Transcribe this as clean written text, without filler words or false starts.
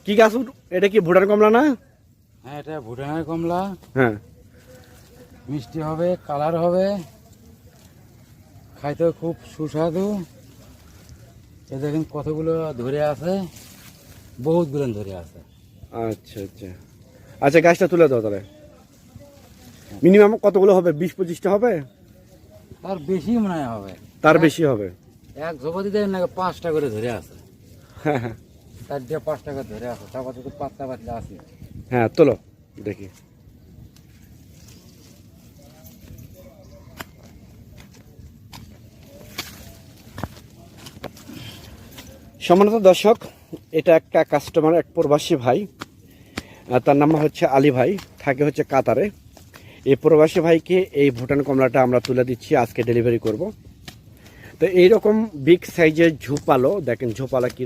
কি গাছ এটা? কি ভুটান কমলা না? হ্যাঁ, এটা ভুটানের কমলা। হ্যাঁ, মিষ্টি হবে, কালার হবে, খাইতেও খুব সুস্বাদু। এ দেখেন কতগুলো ধরে আছে, বহুতগুলো ধরে আছে। আচ্ছা আচ্ছা আচ্ছা, গাছটা তুলে দাও তাহলে। মিনিমাম কতগুলো হবে? 20-25টা হবে? তার বেশি মনে হয় হবে। তার বেশি হবে। এক ঝোপাতে দেখেন না 5টা করে ধরে আছে। হ্যাঁ হ্যাঁ তার দিয়ে 5টা করে ধরে আছে, তারপর তো পাতলা পাতলা আছে। হ্যাঁ, তোলো দেখি। সম্মানিত দর্শক, এটা একটা কাস্টমার, এক প্রবাসী ভাই, তার নাম হচ্ছে আলী ভাই, থাকে হচ্ছে কাতারে। এই প্রবাসী ভাইকে এই ভুটান কমলাটা আমরা তুলে দিচ্ছি, আজকে ডেলিভারি করব। তো এইরকম বিগ সাইজের ঝোপালো দেখেন, ঝোপালা কি